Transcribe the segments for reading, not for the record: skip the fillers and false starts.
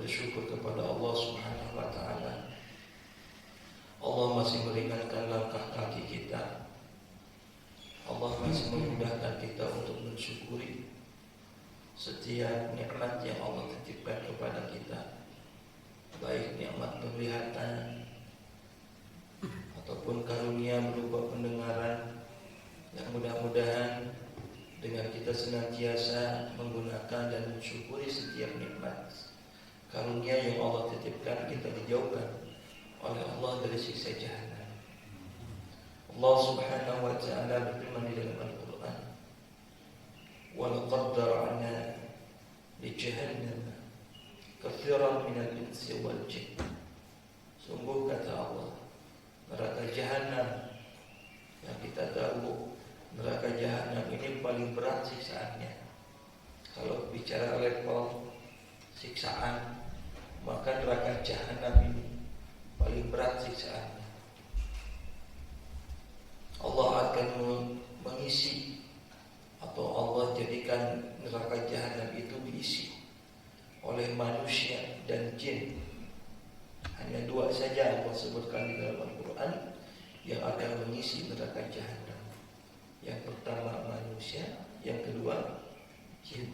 bersyukur kepada Allah Subhanahu wa taala. Allah masih meringankan langkah kaki kita. Allah masih memudahkan kita untuk mensyukuri setiap nikmat yang Allah titipkan kepada kita, baik nikmat penglihatan ataupun karunia berupa pendengaran, yang mudah-mudahan dengan kita senantiasa menggunakan dan mensyukuri setiap nikmat karunia yang Allah titipkan, kita dijauhkan oleh Allah dari siksa jahanam. Allah Subhanahu wa ta'ala berfirman di dalam Al-Quran, wa laqad dara'na li jahannam katsiran minal insi wal jinn. Sungguh kata Allah, neraka jahanam yang kita tahu neraka jahanam ini paling berat siksaannya. Kalau bicara level siksaan, maka neraka jahanam ini paling berat siksaannya. Allah akan mengisi atau Allah jadikan neraka jahanam itu diisi oleh manusia dan jin. Hanya dua saja Allah sebutkan di dalam Al-Quran yang akan mengisi neraka jahanam. Yang pertama manusia, yang kedua jin.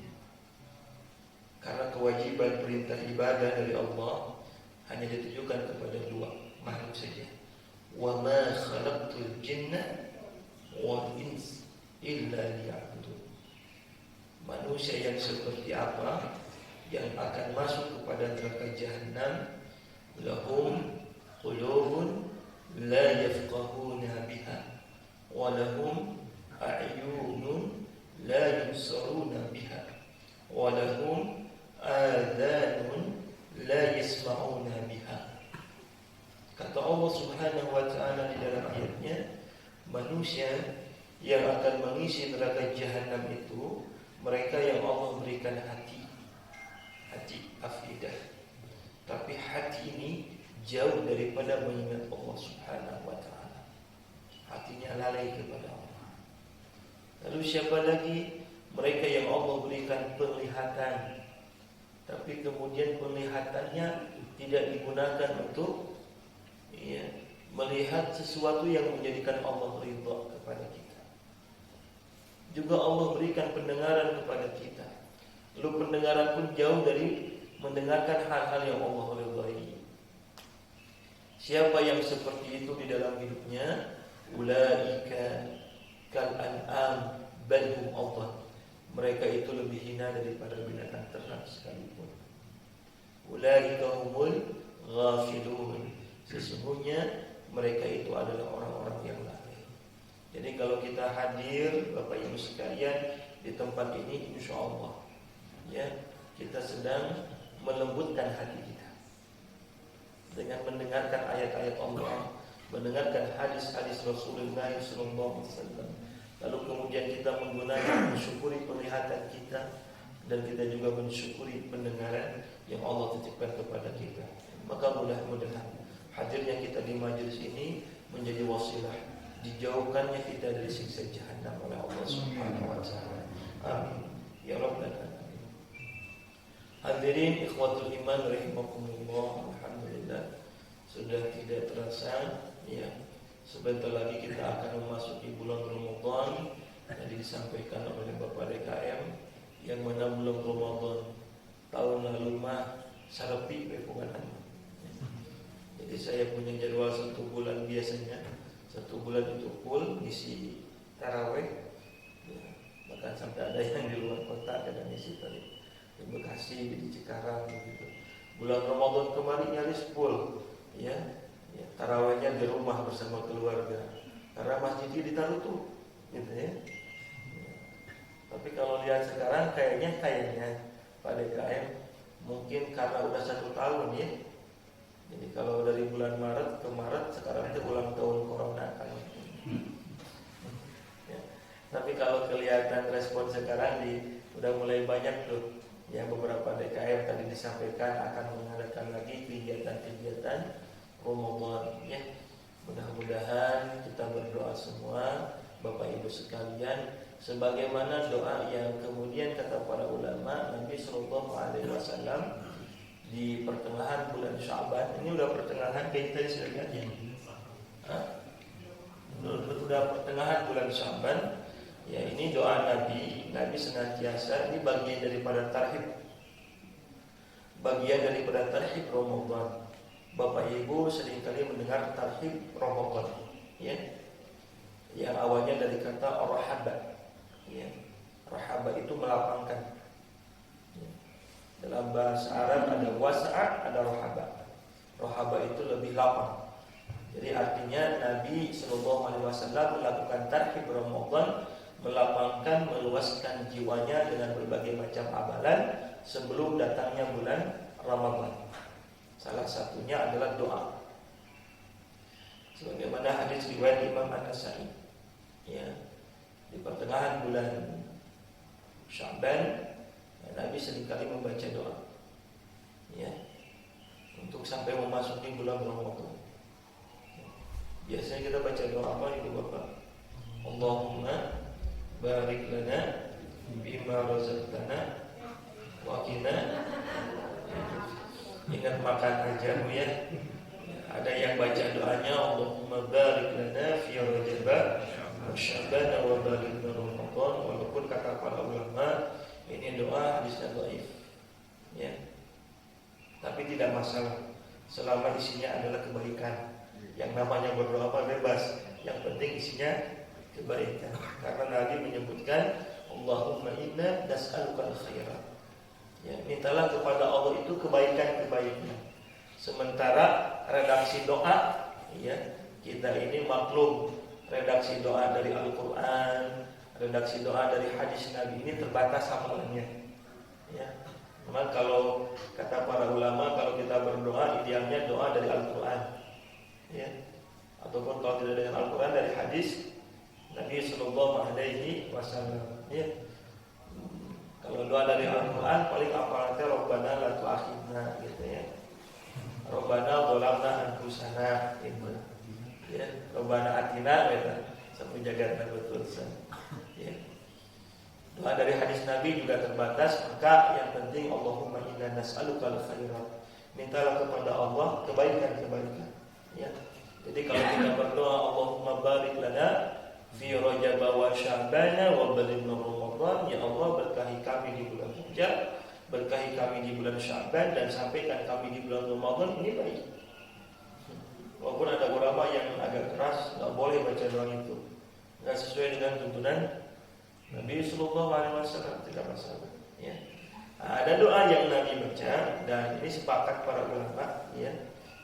Karena kewajiban perintah ibadah dari Allah hanya ditujukan kepada dua makhluk saja. Wa ma khalaqtul jinna wal ins illa liya'budun. Manusia yang seperti apa yang akan masuk kepada neraka jahanam? Lahum qulubun la yafqahuna biha wa lahum a'yunun la yubsiruna biha wa lahum adhanun la yasma'una biha. Kata Allah Subhanahu wa ta'ala di dalam ayatnya, manusia yang akan mengisi neraka jahanam itu mereka yang Allah berikan hati afidah, tapi hati ini jauh daripada mengingat Allah Subhanahu wa ta'ala. Hatinya lalai kepada Allah. Lalu siapa lagi? Mereka yang Allah berikan penglihatan, tapi kemudian penglihatannya tidak digunakan untuk melihat sesuatu yang menjadikan Allah ridha kepada kita. Juga Allah berikan pendengaran kepada kita, lalu pendengaran pun jauh dari mendengarkan hal-hal yang Allah ridhai. Siapa yang seperti itu di dalam hidupnya? Ulaika kal an'am bal hum adall. Mereka itu lebih hina daripada binatang ternak sekalipun. Ulaika humul ghafilun. Sesungguhnya mereka itu adalah orang-orang yang lalai. Jadi kalau kita hadir Bapak Ibu sekalian di tempat ini, insyaallah kita sedang melembutkan hati kita dengan mendengarkan ayat-ayat Allah, mendengarkan hadis-hadis Rasulullah SAW. Lalu kemudian kita menggunakan mensyukuri penglihatan kita, dan kita juga mensyukuri pendengaran yang Allah titipkan kepada kita. Maka mudah-mudahan hadirnya kita di majelis ini menjadi wasilah dijauhkannya kita dari siksa jahanam oleh Allah Subhanahu wa taala. Amin ya rabbal alamin. Hadirin ikhwatul iman rahimakumullah, alhamdulillah sudah tidak terasa sebentar lagi kita akan memasuki bulan Ramadan. Tadi disampaikan oleh Bapak DKM yang mana bulan Ramadan tahun lalu mah sarapi pepungan. Jadi saya punya jadwal 1 bulan biasanya. 1 bulan itu full isi taraweh. Bahkan sampai ada yang di luar kota kadang isi tadi di Bekasi, di Cikarang gitu. Bulan Ramadan kemarin nyaris full tarawehnya di rumah bersama keluarga karena masjidnya ditaruh tuh gitu ya. Tapi kalau lihat sekarang kayaknya Pak DKM mungkin karena udah 1 tahun ya. Jadi kalau dari bulan Maret ke Maret sekarang itu ulang tahun corona kan. Tapi kalau kelihatan respon sekarang udah mulai banyak tuh beberapa DKM tadi disampaikan akan mengadakan lagi kegiatan-kegiatan Ramadan Mudah-mudahan kita berdoa semua Bapak Ibu sekalian sebagaimana doa yang kemudian kata para ulama Nabi sallallahu alaihi wasallam di pertengahan bulan Sya'ban. Ini udah pertengahan, kayak kita sudah lihat ya. Udah pertengahan bulan Sya'ban. Ya, ini doa Nabi senantiasa, ini bagian daripada tarhib. Bagian daripada tarhib Ramadan. Bapak Ibu seringkali mendengar tarhib Ramadan, ya. Yang awalnya dari kata rahaba. Ya. Rahaba itu melapangkan. Ya. Dalam bahasa Arab ada wasa'a, ada rahaba. Rahaba itu lebih lapang. Jadi artinya Nabi SAW melakukan tarhib Ramadan, melapangkan, meluaskan jiwanya dengan berbagai macam amalan sebelum datangnya bulan Ramadan. Salah satunya adalah doa. Sebagaimana hadis riwayat Imam An-Nasa'i, ya, di pertengahan bulan Sya'ban, ya, Nabi seringkali membaca doa, ya, untuk sampai memasuki bulan Ramadan. Biasanya kita baca doa apa itu Bapak? Allahumma barik lana bima razaqtana wa qina. Ingat makan aja Bu ya. Ada yang baca doanya Allahumma barik lana fi Rajab wa Sya'ban wa barik lana Ramadan, walaupun kata para ulama ini doa hadisnya dhaif. Ya. Tapi tidak masalah selama isinya adalah kebaikan. Yang namanya berdoa apa bebas, yang penting isinya kebaikan. Karena Nabi menyebutkan Allahumma inna nas'aluka al-khairat. Ya, mintalah kepada Allah itu kebaikan-kebaikan. Sementara redaksi doa, ya, kita ini maklum redaksi doa dari Al-Qur'an, redaksi doa dari hadis Nabi ini terbatas hafalannya. Ya. Memang kalau kata para ulama, kalau kita berdoa idealnya doa dari Al-Qur'an. Ya. Ataupun kalau tidak dari Al-Qur'an, dari hadis Nabi sallallahu alaihi wasallam. Ya. Kalau doa dari Al-Quran paling apalnya Rabbana la tu'akhidna gitu ya. Rabbana dhalamna anfusana gitu. Ya, Rabbana atina gitu. Sampai jaga betul ya. Doa dari hadis Nabi juga terbatas, maka yang penting Allahumma inna nas'aluka al-khairat. Mintalah kepada Allah kebaikan-kebaikan. Ya. Jadi kalau kita berdoa Allahumma barik lana fi Rajab wa Sya'ban wa balighna Ramadan, ya Allah berkahi kami di bulan Rajab, berkahi kami di bulan Sya'ban, dan sampaikan kami di bulan Ramadan. Ini baik. Walaupun ada ulama yang agak keras, enggak boleh baca doa itu, enggak sesuai dengan tuntunan Nabi sallallahu alaihi wasallam, tidak masalah, ya. Ada doa yang Nabi baca dan ini sepakat para ulama, ya.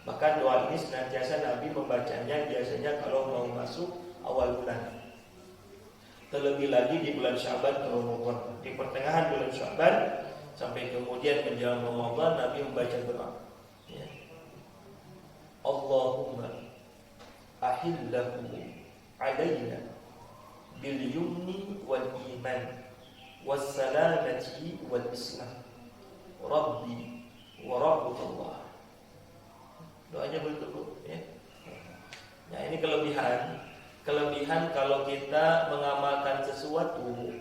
Bahkan doa ini senantiasa Nabi membacanya biasanya kalau mau masuk awal bulan. Terlebih lagi di bulan Sya'ban ke Ramadan. Di pertengahan bulan Sya'ban sampai kemudian menjelang Ramadan, Nabi membaca doa. Ya. Allahumma ahillahu alaina bil yumni wal iman was salamati wal islam. Rabbi wa rabbullah. Doanya begitu, ya. Nah, ini kelebihan kalau kita mengamalkan sesuatu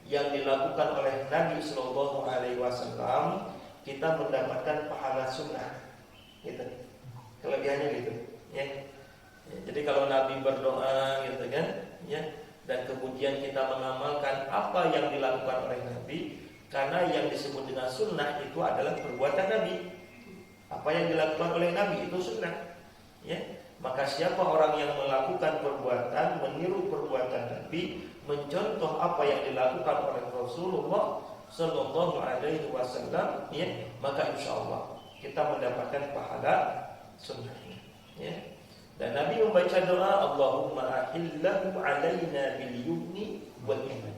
yang dilakukan oleh Nabi Sallallahu Alaihi Wasallam, kita mendapatkan pahala sunnah. Gitu. Kelebihannya gitu, ya. Jadi kalau Nabi berdoa, gitu kan, ya, dan kemudian kita mengamalkan apa yang dilakukan oleh Nabi, karena yang disebut dengan sunnah itu adalah perbuatan Nabi. Apa yang dilakukan oleh Nabi itu sunnah, ya. Maka siapa orang yang melakukan perbuatan, meniru perbuatan Nabi, mencontoh apa yang dilakukan oleh Rasulullah Sallallahu Alaihi Wasallam, ya, maka insya Allah kita mendapatkan pahala sunnahnya. Ya. Dan Nabi membaca doa Allahumma ahillahu alaina bil yumni wal iman.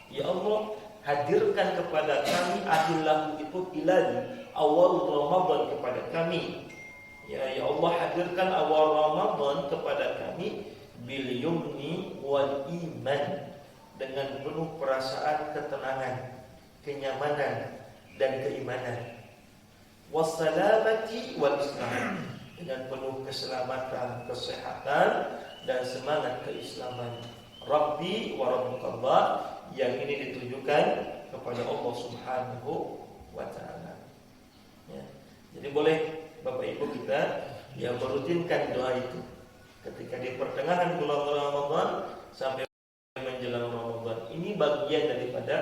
Ya Allah, hadirkan kepada kami, ahillahu itu ilani, awal Ramadan kepada kami. Ya Allah, hadirkan awal Ramadan kepada kami bil yumni wal iman, dengan penuh perasaan ketenangan, kenyamanan dan keimanan. Wassalamati wal islam, dengan penuh keselamatan, kesehatan dan semangat keislaman. Rabbi wa rabbukallah, yang ini ditujukan kepada Allah Subhanahu wa ta'ala. Ya. Jadi boleh Bapak Ibu kita yang merutinkan doa itu ketika di pertengahan bulan Ramadan sampai menjelang Ramadan. Ini bagian daripada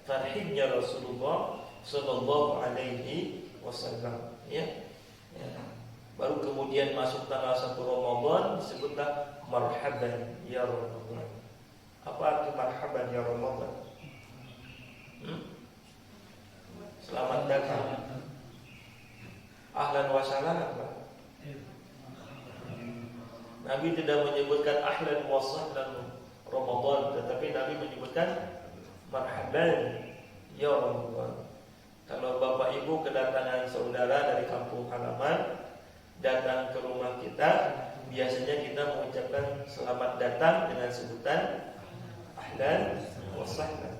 tarhibnya Rasulullah Sallallahu Alaihi Wasallam. Ya. Baru kemudian masuk tanggal 1 Ramadan disebutlah marhaban ya Ramadan. Apa arti marhaban ya Ramadan? Selamat datang. Ahlan wa sahlan apa? Nabi tidak menyebutkan ahlan wa sahlan Ramadan, tetapi Nabi menyebutkan marhaban ya Ramadan. Kalau Bapak Ibu kedatangan saudara dari kampung halaman datang ke rumah kita, biasanya kita mengucapkan selamat datang dengan sebutan ahlan wa sahlan.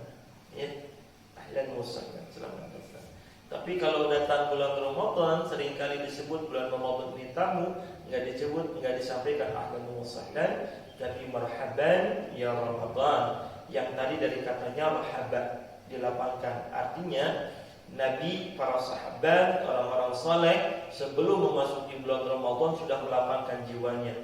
Ya, ahlan wa sahlan, selamat datang. Tapi kalau datang bulan Ramadan, seringkali disebut bulan Ramadan ini tamu, enggak disampaikan ahlan wa sahlan, tapi marhaban ya Ramadan. Yang tadi dari katanya marhaban dilapangkan, artinya Nabi, para sahabat, orang-orang saleh sebelum memasuki bulan Ramadan sudah melapangkan jiwanya.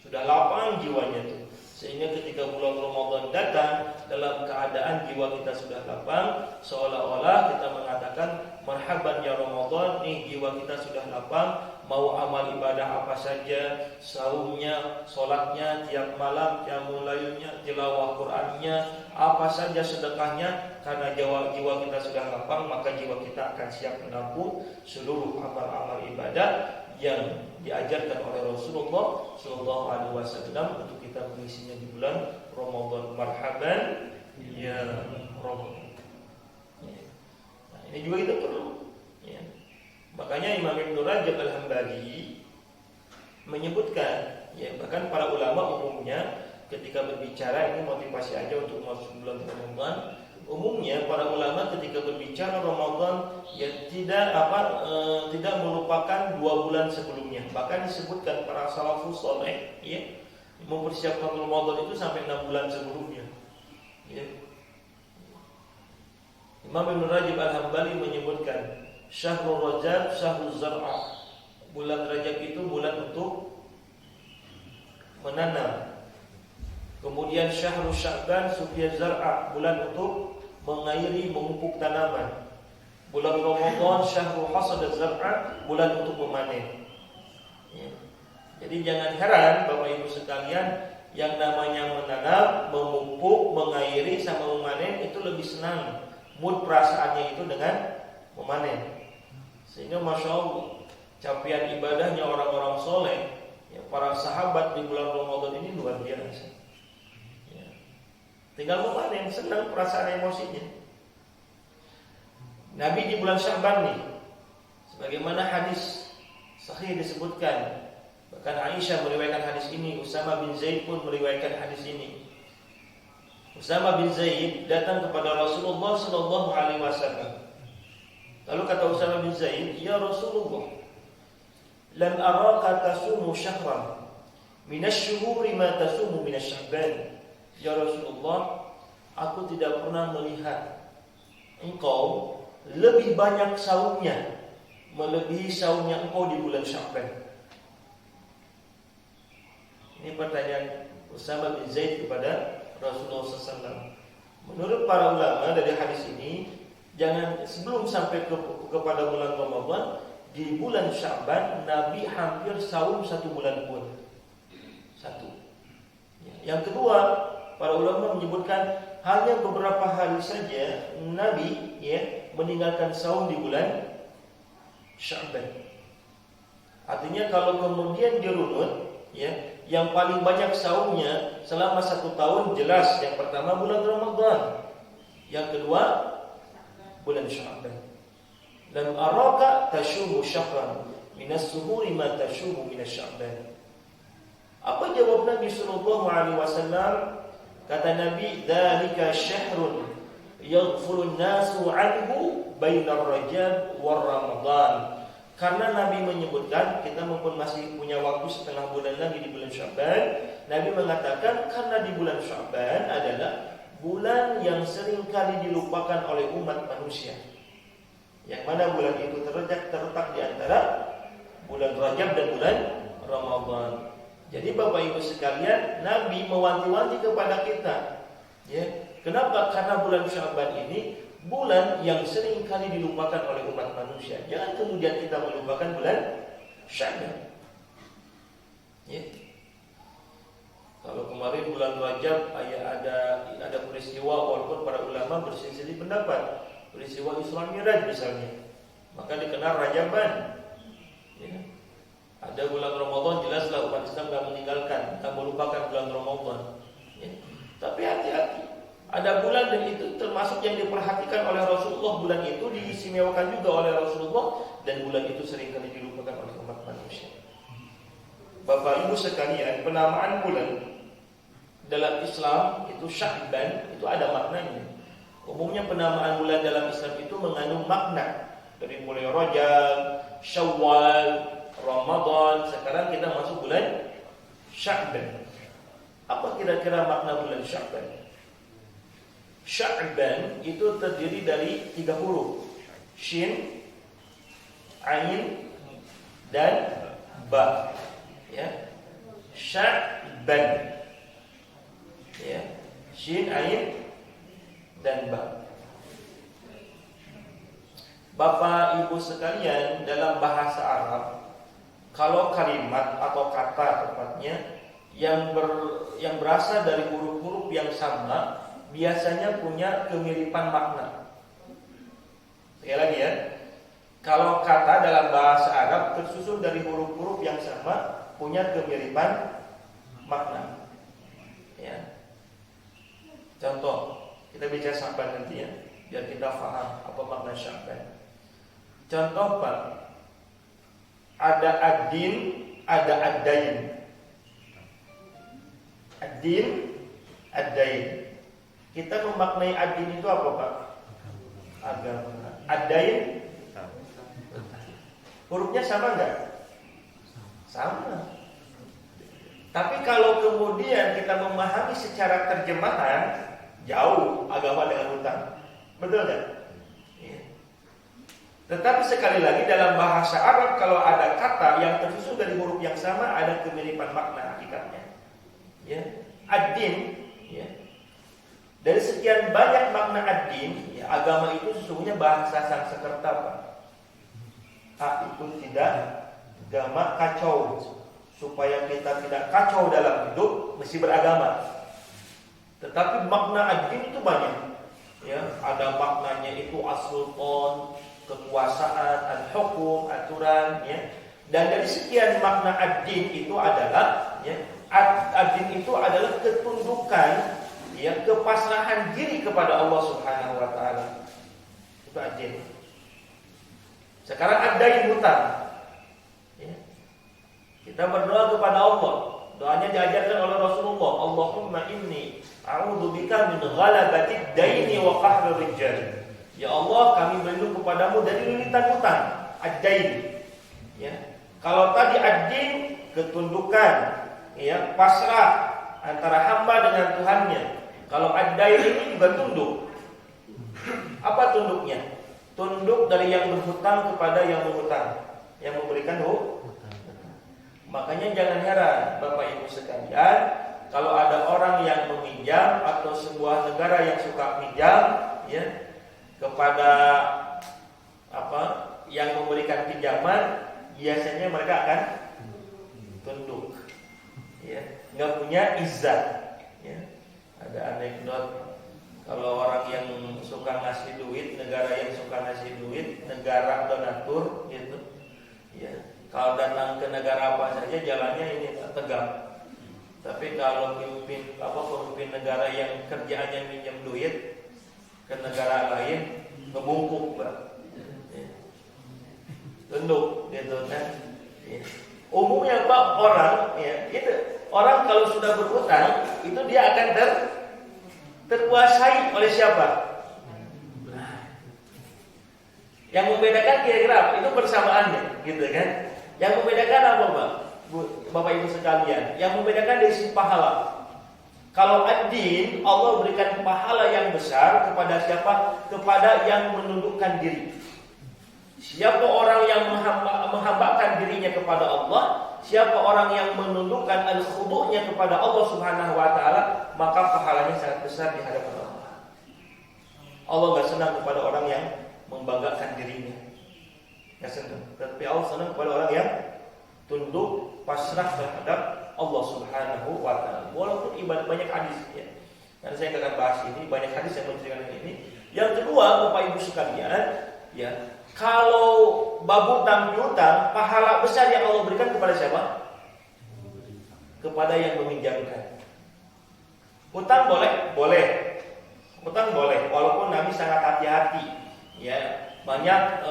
Sudah lapang jiwanya itu. Sehingga ketika bulan Ramadan datang dalam keadaan jiwa kita sudah lapang, seolah-olah kita mengatakan marhaban ya Ramadan, nih jiwa kita sudah lapang, mau amal ibadah apa saja, saumnya, sholatnya, tiap malam, qiyamul lailnya, tilawah Qur'annya, apa saja sedekahnya, karena jiwa kita sudah lapang, maka jiwa kita akan siap menampung seluruh amal-amal ibadah yang diajarkan oleh Rasulullah Sallallahu Alaihi Wasallam untuk kita mengisinya di bulan Ramadan. Marhaban ya Ramadan. Nah, ini juga kita perlu. Ya. Makanya Imam Ibnu Rajab Al-Hambali menyebutkan, ya, bahkan para ulama umumnya ketika berbicara, ini motivasi aja untuk masuk bulan Ramadan. Umumnya para ulama ketika berbicara Ramadan ya tidak melupakan 2 bulan sebelumnya. Bahkan disebutkan para salafus saleh ya mempersiapkan Ramadan itu sampai 6 bulan sebelumnya. Ya. Imam Ibnu Rajab Al-Hambali menyebutkan Syahrul Rajab Syahrul Zar'a. Bulan Rajab itu bulan untuk menanam. Kemudian Syahrul Sya'ban Sufya Zar'a, bulan untuk mengairi, memupuk tanaman. Bulan Ramadan Syahrul Hasad Zar'a, bulan untuk memanen. Ya. Jadi jangan heran Bapak Ibu sekalian, yang namanya menanam, memupuk, mengairi sama memanen itu lebih senang. Mood perasaannya itu dengan memanen. Sehingga Masya Allah capaian ibadahnya orang-orang soleh ya, para sahabat di bulan Ramadan ini luar biasa. Tinggal memanen, senang perasaan emosinya. Nabi di bulan Sya'ban nih, sebagaimana hadis sahih disebutkan, bahkan Aisyah meriwayatkan hadis ini, Usama bin Zaid pun meriwayatkan hadis ini. Usama bin Zaid datang kepada Rasulullah Sallallahu Alaihi Wasallam. Lalu kata Usama bin Zaid, ya Rasulullah, lam araka tasumu syahran minasy-syuhuri ma tasumu minasy-Sya'ban. Ya Rasulullah, aku tidak pernah melihat engkau lebih banyak saumnya melebihi saumnya engkau di bulan Sya'ban. Ini pertanyaan Usama bin Zaid kepada Rasulullah SAW. Menurut para ulama dari hadis ini, jangan sebelum sampai kepada bulan Ramadan, di bulan Sya'ban Nabi hampir saum 1 bulan pun. 1. Yang kedua, para ulama menyebutkan hanya beberapa hari saja Nabi meninggalkan saum di bulan Sya'ban. Artinya kalau kemudian dirunut yang paling banyak saumnya selama 1 tahun jelas yang pertama bulan Ramadan, yang kedua bulan Sya'ban. Lam araka tashumu syahran minas-suhuri ma tashumu minas-Sya'ban. Apa jawab Nabi sallallahu alaihi wasallam? Kata Nabi, dzalika syahrun yaghfurun nasu anhu bainar Rajab war Ramadan. Karena Nabi menyebutkan, kita mumpun masih punya waktu setengah bulan lagi di bulan Sya'ban, Nabi mengatakan karena di bulan Sya'ban adalah bulan yang sering kali dilupakan oleh umat manusia. Ya, yang mana bulan itu terletak di antara bulan Rajab dan bulan Ramadan. Jadi Bapak Ibu sekalian, Nabi mewanti-wanti kepada kita, ya. Kenapa? Karena bulan Sya'ban ini bulan yang sering kali dilupakan oleh umat manusia. Jangan kemudian kita melupakan bulan Sya'ban. Ya. Kalau kemarin bulan Rajab ada peristiwa, walaupun para ulama berselisih pendapat, peristiwa Isra Mi'raj misalnya, maka dikenal Rajaban. Ya. Ada bulan Ramadan, jelaslah umat Islam tidak meninggalkan, tidak melupakan bulan Ramadan. Ya. Tapi hati-hati, ada bulan dan itu termasuk yang diperhatikan oleh Rasulullah. Bulan itu diistimewakan juga oleh Rasulullah, dan bulan itu seringkali dilupakan oleh umat manusia. Bapak Ibu sekalian, penamaan bulan dalam Islam itu Sya'ban, itu ada maknanya. Umumnya penamaan bulan dalam Islam itu mengandung makna. Dari mulai Rajab, Syawal, Ramadan, sekarang kita masuk bulan Sya'ban. Apa kira-kira makna bulan Sya'ban? Sya'ban itu terdiri dari 3 huruf, Shin, Ain, dan Ba. Ya, Sya'ban. Ya, Shin, Ain, dan Ba. Bapak Ibu sekalian, dalam bahasa Arab, kalau kalimat atau kata tepatnya yang berasal dari huruf-huruf yang sama, biasanya punya kemiripan makna. Sekali lagi ya, kalau kata dalam bahasa Arab tersusun dari huruf-huruf yang sama, punya kemiripan makna. Ya. Contoh, kita bicara Sya'ban nanti ya, biar kita paham apa makna Sya'ban. Contoh Pak, ada ad-din, ada ad-dain. Ad-din, ad-dain. Kita memaknai ad-din itu apa Pak? Agama. Ad-dain, hurufnya sama enggak? Sama. Tapi kalau kemudian kita memahami secara terjemahan, jauh agama dengan hutang. Betul kan? Ya. Tetapi sekali lagi dalam bahasa Arab, kalau ada kata yang tersusun dari huruf yang sama, ada kemiripan makna hakikatnya. Ya. Ad-din, ya. Dari sekian banyak makna ad-din, ya, agama itu sesungguhnya bahasa Sanskerta Pak. Itu tidak agama kacau. Supaya kita tidak kacau dalam hidup, mesti beragama. Tetapi makna ad-din itu banyak. Ya, ada maknanya itu as-sultan, kekuasaan, al-hukum, aturan, ya. Dan dari sekian makna ad-din itu adalah, ya, ad-din itu adalah ketundukan, ya, kepasrahan diri kepada Allah Subhanahu wa taala. Itu ad-din. Sekarang ad-dain hutang. Ya. Kita berdoa kepada Allah. Doanya diajarkan oleh Rasulullah, Allahumma inni a'udzubika min ghalabatid daini wa qahrir rijal. Ya Allah, kami berlindung kepadamu dari lilitan hutang, ad-dain. Ya. Kalau tadi ad-din ketundukan, ya, pasrah antara hamba dengan Tuhannya. Kalau ad-dain ini juga tunduk. Apa tunduknya? Tunduk dari yang berhutang kepada yang menghutang, yang memberikan hutang. Makanya jangan heran Bapak Ibu sekalian, kalau ada orang yang meminjam atau sebuah negara yang suka pinjam, ya, kepada yang memberikan pinjaman, biasanya mereka akan tunduk, ya, nggak punya izzat. Ya. Ada anekdot, kalau orang yang suka ngasih duit, negara yang suka ngasih duit, negara donatur, gitu, ya. Kalau datang ke negara apa saja jalannya ini tegak. Tapi kalau pemimpin negara yang kerjaannya minjem duit ke negara lain, ngebungkuk, Pak. Ya. Tunduk, gitu kan. Ya. Umumnya Pak, orang kalau sudah berhutang itu dia akan terkuasai oleh siapa? Yang membedakan kira-kira itu persamaannya, gitu kan? Yang membedakan apa, Bapak Ibu sekalian? Yang membedakan dari sisi pahala. Kalau ad-din, Allah berikan pahala yang besar kepada siapa? Kepada yang menundukkan diri. Siapa orang yang menghambakan dirinya kepada Allah, siapa orang yang menundukkan al-khudu'nya kepada Allah Subhanahu wa taala, maka pahalanya sangat besar di hadapan Allah. Allah enggak senang kepada orang yang membanggakan dirinya. Enggak senang. Tapi Allah senang kepada orang yang tunduk, pasrah terhadap Allah Subhanahu wa taala. Walaupun ibadah banyak hadis ya. Dan saya akan bahas ini, banyak hadis yang menceritakan ini. Yang kedua, Bapak Ibu sekalian, ya, kalau berhutang piutang, pahala besar yang Allah berikan kepada siapa? Kepada yang meminjamkan. Hutang boleh? Boleh. Hutang boleh, walaupun Nabi sangat hati-hati. Ya, banyak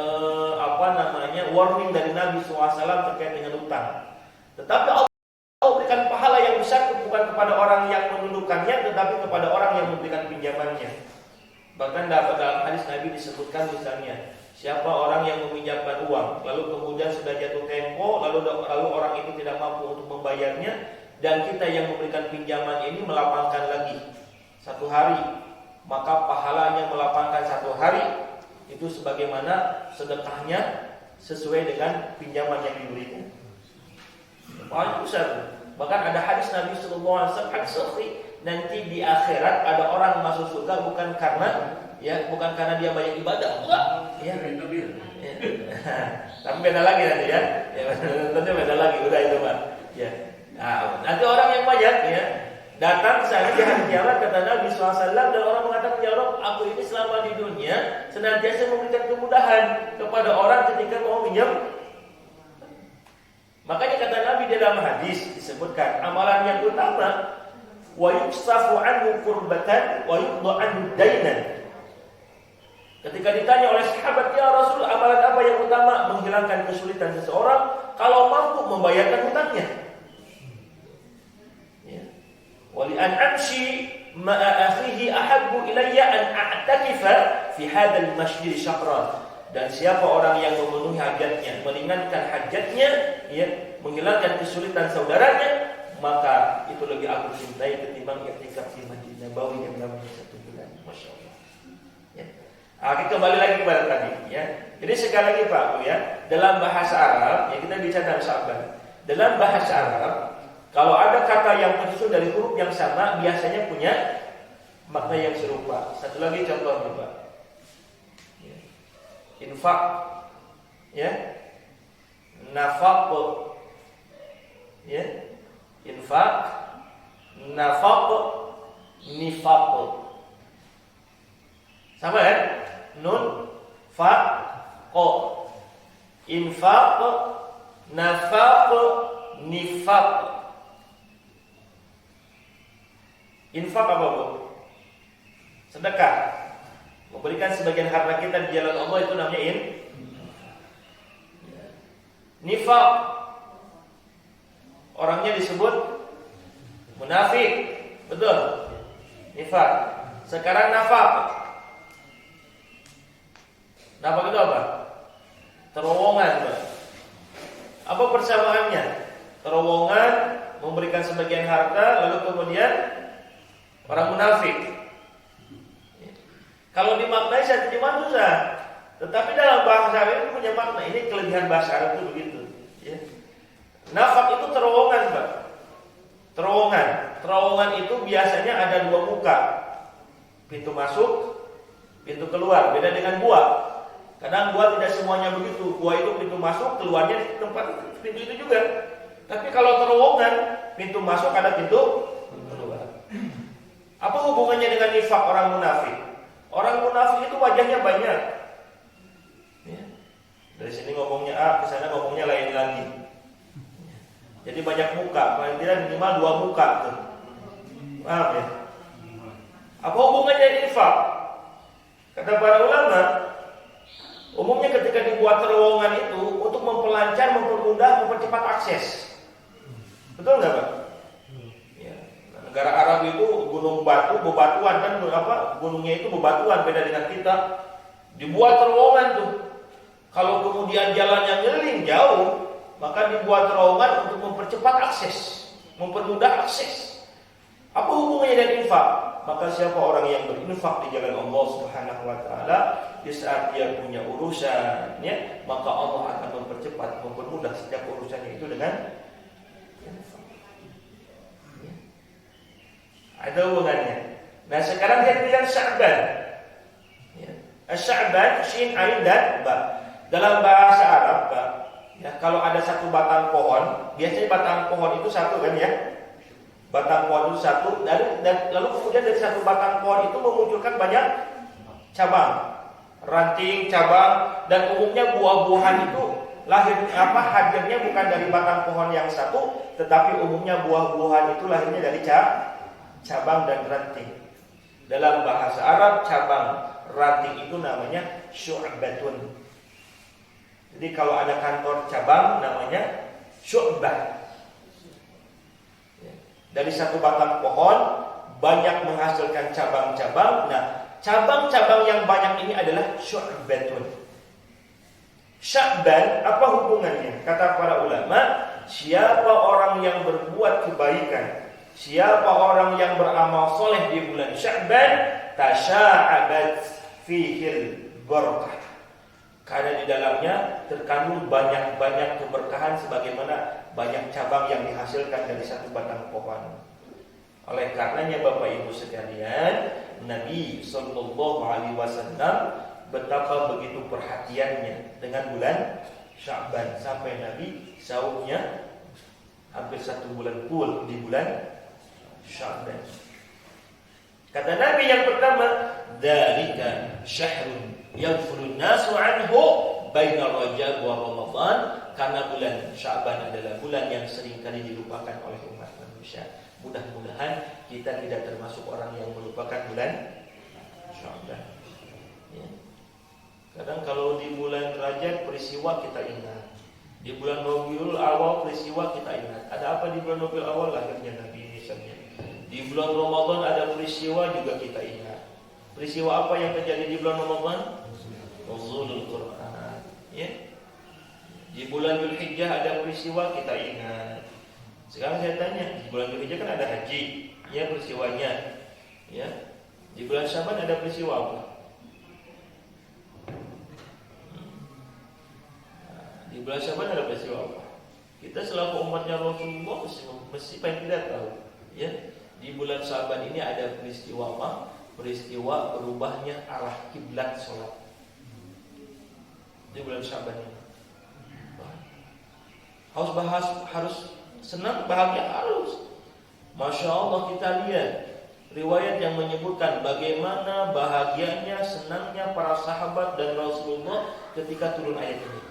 warning dari Nabi SAW terkait dengan hutang. Tetapi Allah berikan pahala yang besar bukan kepada orang yang menundukkannya, tetapi kepada orang yang memberikan pinjamannya. Bahkan dalam hadis Nabi disebutkan misalnya, siapa orang yang meminjamkan uang, lalu kemudian sudah jatuh tempo, lalu orang itu tidak mampu untuk membayarnya, dan kita yang memberikan pinjaman ini melapangkan lagi 1 hari, maka pahalanya melapangkan 1 hari itu sebagaimana sedekahnya sesuai dengan pinjaman yang diberikan. Paling besar. Bahkan ada hadis Nabi sallallahu alaihi wasallam, hadis sahih, nanti di akhirat ada orang masuk surga bukan karena dia banyak ibadah, enggak. Ya. Tapi beda lagi nanti ya. Tentu beda lagi, udah itu Pak. Ya. Nah, nanti orang yang banyak ya datang ke sana di hari kiamat, kata Nabi SAW, dan orang mengatakan, ya Rabb, aku ini selama di dunia senantiasa memberikan kemudahan kepada orang ketika mau minjam. Makanya kata Nabi dalam hadis disebutkan amalan yang utama wa yuksafu anhu qurbatan wa yuqda anhu dainan. Ketika ditanya oleh sahabat, ya Rasul, amalan apa yang utama menghilangkan kesulitan seseorang kalau mampu membayarkan hutangnya? Ya. Wa li an amshi ma'a akhihi ahabbu ilayya an a'takifa fi hadzal masjid syahran. Dan siapa orang yang memenuhi hajatnya, meringankan hajatnya, ya, menghilangkan kesulitan saudaranya, maka itu lebih aku cintai ketimbang i'tikaf di Masjid Nabawi yang namanya 1 bulan. Masya Allah. Ya. Kita kembali lagi kepada tadi. Ya. Jadi sekali lagi Pak Bu ya, dalam bahasa Arab, ya kita bicara dalam sahabat. Dalam bahasa Arab, kalau ada kata yang tersusun dari huruf yang sama, biasanya punya makna yang serupa. Satu lagi contohnya Pak. Infak, ya, nafaq, ya, infak, nafaq, nifaq, sama kan? Nun, fa, ko, infak, nafaq, nifaq. Infak apa Bu? Sedekah. Memberikan sebagian harta kita di jalan Allah itu namanya nifaq. Orangnya disebut munafik. Betul. Nifaq. Sekarang nafaq. Nafaq itu apa? Terowongan, Pak. Apa persamaannya? Terowongan, memberikan sebagian harta, lalu kemudian orang munafik. Kalau dimaknai saya terjemah susah, tetapi dalam bahasa Arab itu punya makna. Ini kelebihan bahasa Arab itu begitu. Ya. Nafaq itu terowongan, Pak. Terowongan. Terowongan itu biasanya ada 2 muka. Pintu masuk, pintu keluar. Beda dengan gua. Kadang gua tidak semuanya begitu. Gua itu pintu masuk, keluarnya di tempat pintu itu juga. Tapi kalau terowongan, pintu masuk ada pintu keluar. Apa hubungannya dengan nifaq orang munafik? Orang munafik itu wajahnya banyak. Ya. Dari sini ngomongnya A, ke sana ngomongnya lain lagi. Jadi banyak muka, paling tidak minimal 2 muka tuh. Paham ya? Apa hubungannya dengan nifaq? Kata para ulama, umumnya ketika dibuat terowongan itu untuk memperlancar, mempermudah, mempercepat akses. Betul nggak Pak? Negara Arab itu gunung batu, bebatuan kan gunungnya itu bebatuan, beda dengan kita. Dibuat terowongan tuh. Kalau kemudian jalannya ngeliling jauh, maka dibuat terowongan untuk mempercepat akses, mempermudah akses. Apa hubungannya dengan infak? Maka siapa orang yang berinfak di jalan Allah Subhanahu wa taala di saat dia punya urusan, ya, maka Allah akan mempercepat, mempermudah setiap urusannya itu dengan infak. Ya. Ada hubungannya. Nah, sekarang dia bilang Sya'ban. Ya. Sya'ban, shin, ain dan ba. Dalam bahasa Arab, Pak, ya, kalau ada satu batang pohon, biasanya batang pohon itu satu kan ya. Batang pohon itu satu, lalu kemudian dari satu batang pohon itu memunculkan banyak cabang, ranting, cabang, dan umumnya buah-buahan itu hadirnya bukan dari batang pohon yang satu, tetapi umumnya buah-buahan itu lahirnya dari cabang dan ranting. Dalam bahasa Arab, cabang ranting itu namanya syu'batun. Jadi kalau ada kantor cabang namanya syu'bah. Dari satu batang pohon banyak menghasilkan cabang-cabang. Nah, cabang-cabang yang banyak ini adalah syu'batun. Sya'ban, apa hubungannya? Kata para ulama, siapa orang yang berbuat kebaikan, siapa orang yang beramal soleh di bulan Sya'ban, tasya'abat fihil barakah. Karena di dalamnya terkandung banyak-banyak keberkahan sebagaimana banyak cabang yang dihasilkan dari satu batang pohon. Oleh karenanya Bapak Ibu sekalian, Nabi Sallallahu Alaihi Wasallam betapa begitu perhatiannya dengan bulan Sya'ban sampai Nabi saumnya hampir 1 bulan full di bulan Sya'ban. Kata Nabi yang pertama, dzalika syahrun yaghfulun nasu anhu baina Rajab wa Ramadan, karena bulan Sya'ban adalah bulan yang seringkali dilupakan oleh umat manusia. Mudah-mudahan kita tidak termasuk orang yang melupakan bulan Sya'ban. Ya. Kadang kalau di bulan Rajab peristiwa kita ingat, di bulan Rabiul Awal peristiwa kita ingat. Ada apa di bulan Rabiul Awal? Lahirnya Nabi misalnya. Di bulan Ramadan ada peristiwa juga kita ingat. Peristiwa apa yang terjadi di bulan Ramadan? Nuzulul Quran. Ya. Di bulan Dzulhijjah ada peristiwa kita ingat. Sekarang saya tanya, di bulan Dzulhijjah kan ada haji, ya peristiwanya. Ya. Di bulan Syaban ada peristiwa apa? Di bulan Syaban ada peristiwa apa? Kita selaku umatnya Rasulullah mesti paling tidak tahu. Ya. Di bulan Syaban ini ada peristiwa apa? Peristiwa berubahnya arah kiblat sholat. Di bulan Syaban ini harus senang, bahagia, harus. Masya Allah, kita lihat riwayat yang menyebutkan bagaimana bahagianya, senangnya para sahabat dan Rasulullah ketika turun ayat ini.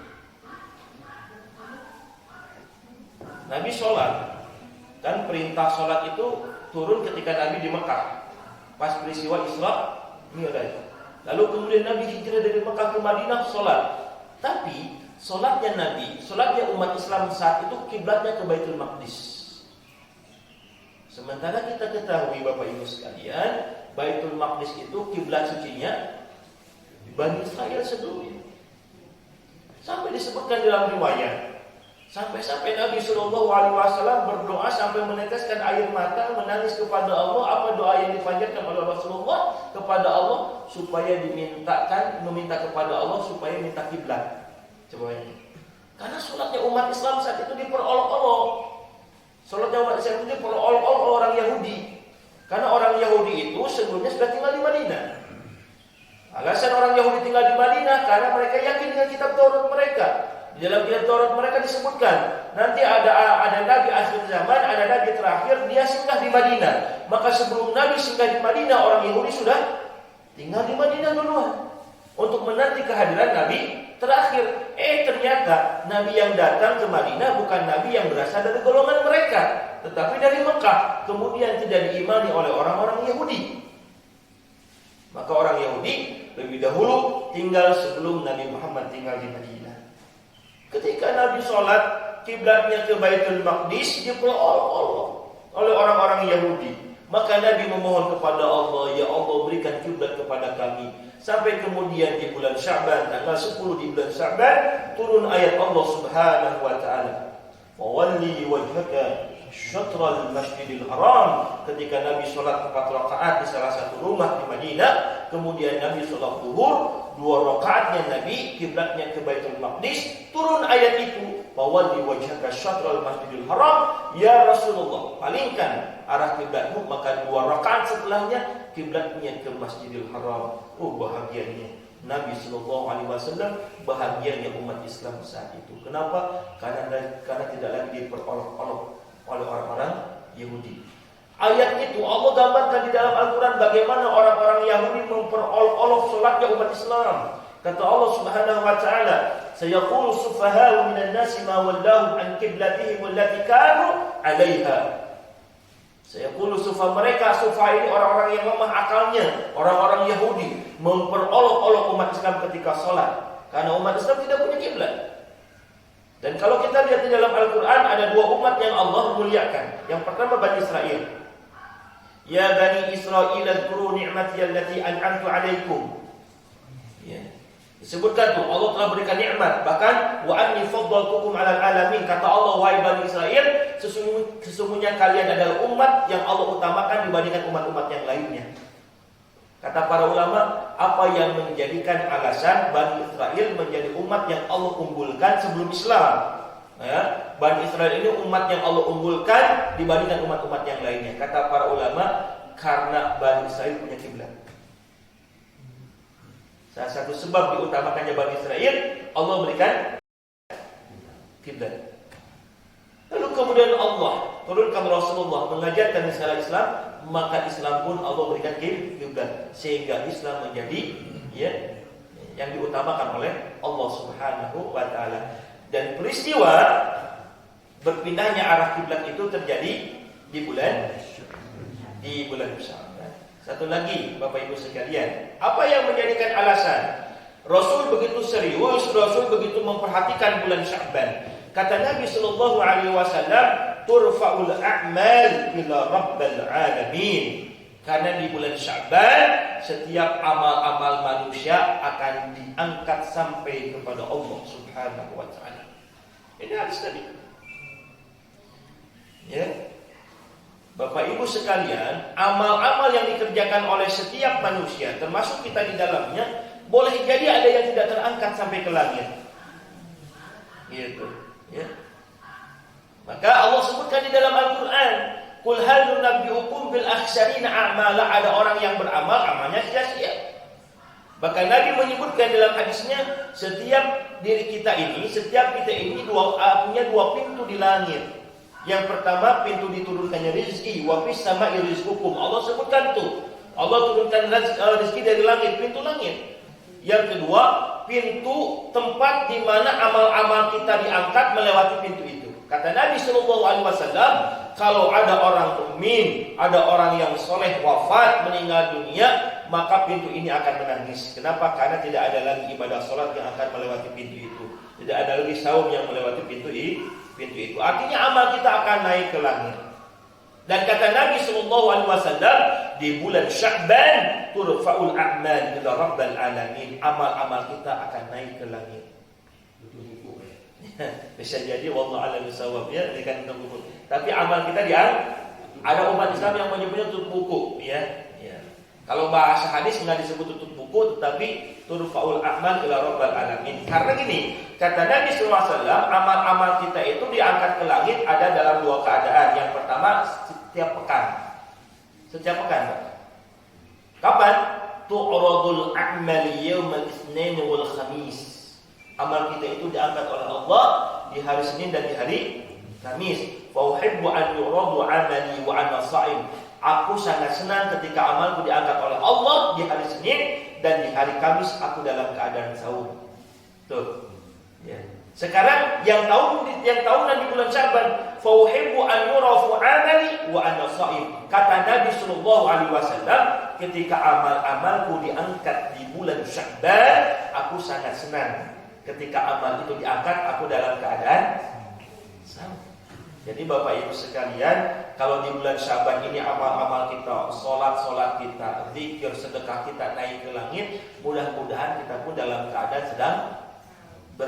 Nabi sholat, kan perintah sholat itu turun ketika Nabi di Mekah pas peristiwa Isra Mi'raj. Lalu kemudian Nabi hijrah dari Mekah ke Madinah sholat. Tapi sholatnya Nabi, sholatnya umat Islam saat itu kiblatnya ke Baitul Maqdis. Sementara kita ketahui Bapak Ibu sekalian, Baitul Maqdis itu kiblat sucinya Bani Israel sebelumnya. Sampai disebutkan dalam riwayat, sampai-sampai Nabi Sallallahu Alaihi Wasallam berdoa sampai meneteskan air mata, menangis kepada Allah. Apa doa yang dipanjatkan oleh Rasulullah kepada Allah? Supaya meminta kepada Allah supaya minta kiblat. Coba ini. Karena sholatnya umat Islam saat itu diperolok-olok. Sholatnya umat Islam itu diperolok-olok oleh orang Yahudi. Karena orang Yahudi itu sebelumnya sudah tinggal di Madinah. Alasan orang Yahudi tinggal di Madinah karena mereka yakin dengan kitab Taurat mereka. Di dalam kitab Taurat mereka disebutkan nanti ada nabi akhir zaman, ada nabi terakhir, dia singgah di Madinah. Maka sebelum Nabi singgah di Madinah, orang Yahudi sudah tinggal di Madinah duluan untuk menanti kehadiran Nabi terakhir. Ternyata Nabi yang datang ke Madinah bukan Nabi yang berasal dari golongan mereka, tetapi dari Mekah. Kemudian tidak diimani oleh orang-orang Yahudi. Maka orang Yahudi lebih dahulu tinggal sebelum Nabi Muhammad tinggal di Madinah. Ketika Nabi sholat, kiblatnya ke Baitul Maqdis diperolok-olok oleh orang-orang Yahudi. Maka Nabi memohon kepada Allah, ya Allah berikan kiblat kepada kami. Sampai kemudian di bulan Sya'ban, tanggal 10 di bulan Sya'ban, turun ayat Allah Subhanahu wa taala. Wa walli wajhaka syatral masjidil haram, ketika Nabi sholat 4 rakaat di salah satu rumah di Madinah, kemudian Nabi sholat zuhur 2 rakaatnya Nabi kiblatnya ke Baitul Maqdis, turun ayat itu, fawalli wajhaka syatral masjidil haram, ya Rasulullah, palingkan arah kiblatmu, maka 2 rakaat setelahnya kiblatnya ke Masjidil Haram. Oh, bahagianya Nabi Sallallahu Alaihi Wasallam, bahagianya umat Islam saat itu. Kenapa? Karena tidak lagi diperolok-olok oleh orang-orang Yahudi. Ayat itu Allah gambarkan di dalam Al-Quran bagaimana orang-orang Yahudi memperolok-olok sholatnya umat Islam. Kata Allah Subhanahu Wa Taala, "Sayaqulu sufaha'u minan nasi ma wallahum an qiblatihim allati kanu 'alaiha." Sayaqulu sufa, mereka sufa ini orang-orang yang lemah akalnya, orang-orang Yahudi memperolok-olok umat Islam ketika sholat, karena umat Islam tidak punya kiblat. Dan kalau kita lihat di dalam Al-Quran ada 2 umat yang Allah muliakan. Yang pertama Bani Israel. Ya Bani Israel adhkuru ni'mati allati an'amtu 'alaikum. Ya. Disebutkan tuh Allah telah berikan nikmat, bahkan wa anni faddaltukum 'alal alamin. Kata Allah, wahai Bani Israel, sesungguhnya kalian adalah umat yang Allah utamakan dibandingkan umat-umat yang lainnya. Kata para ulama, apa yang menjadikan alasan Bani Israel menjadi umat yang Allah unggulkan sebelum Islam? Ya, Bani Israel ini umat yang Allah unggulkan dibandingkan umat-umat yang lainnya. Kata para ulama, karena Bani Israel punya kiblat. Salah satu sebab diutamakannya Bani Israel, Allah berikan kiblat. Lalu kemudian Allah turunkan Rasulullah mengajarkan risalah Islam, maka Islam pun Allah berikan kiblat, sehingga Islam menjadi yang diutamakan oleh Allah Subhanahu wa taala. Dan peristiwa berpindahnya arah kiblat itu terjadi di bulan Syawal. Satu lagi Bapak Ibu sekalian, apa yang menjadikan alasan Rasul begitu serius, Rasul begitu memperhatikan bulan Sya'ban? Kata Nabi sallallahu alaihi wasallam, turfa'ul a'mal ila rabbil alamin. Karena di bulan Sya'ban setiap amal-amal manusia akan diangkat sampai kepada Allah Subhanahu wa taala. Ini hadis tadi. Ya. Bapak Ibu sekalian, amal-amal yang dikerjakan oleh setiap manusia, termasuk kita di dalamnya, boleh jadi ada yang tidak terangkat sampai ke langit. Gitu, ya. Maka Allah sebutkan di dalam Al-Quran, "Qul hal nunabbi'ukum bil akhsarina a'mala." Ada orang yang beramal, amalnya sia-sia. Bahkan Nabi menyebutkan dalam hadisnya, setiap kita ini punya 2 pintu di langit. Yang pertama, pintu diturunkannya rezeki, wa fis sama'i rizqukum. Allah sebutkan tuh, Allah turunkan rezeki dari langit, pintu langit. Yang kedua, pintu tempat di mana amal-amal kita diangkat melewati pintu itu. Kata Nabi sallallahu alaihi wasallam, kalau ada orang mukmin, ada orang yang soleh wafat meninggal dunia, maka pintu ini akan menangis. Kenapa? Karena tidak ada lagi ibadah salat yang akan melewati pintu itu. Tidak ada lagi saum yang melewati pintu itu. Artinya amal kita akan naik ke langit. Dan kata Nabi sallallahu alaihi wasallam, di bulan Sya'ban turfa'ul a'mal ila rabbil alamin. Amal-amal kita akan naik ke langit. Bisa jadi wallahu a'lam bishawab, ya, kan buku. Tapi amal kita ada umat Islam yang menyebutnya tutup buku, ya. Kalau bahasa hadis nggak disebut tutup buku, tetapi turfa'ul a'mal ila rabbil alamin. Karena gini, kata Nabi sallallahu alaihi wasallam, amal-amal kita itu diangkat ke langit ada dalam 2 keadaan. Yang pertama, setiap pekan. Setiap pekan, Pak. Kapan? Tu'radul a'mal yaumal itsnain wal khamis. Amal kita itu diangkat oleh Allah di hari Senin dan di hari Kamis. Fa uhibbu an yuradu 'amali wa ana sha'im. Aku sangat senang ketika amalku diangkat oleh Allah di hari Senin dan di hari Kamis aku dalam keadaan saum. Tuh. Ya. Sekarang yang tahunan di bulan Sya'ban, fa uhibbu an yurafu 'amali wa ana sha'im. Kata Nabi sallallahu alaihi wasallam, ketika amal-amalku diangkat di bulan Sya'ban, aku sangat senang. Ketika amal itu diangkat, aku dalam keadaan saum. Jadi Bapak Ibu sekalian, kalau di bulan Sya'ban ini amal-amal kita, sholat kita, zikir, sedekah kita naik ke langit, mudah-mudahan kita pun dalam keadaan sedang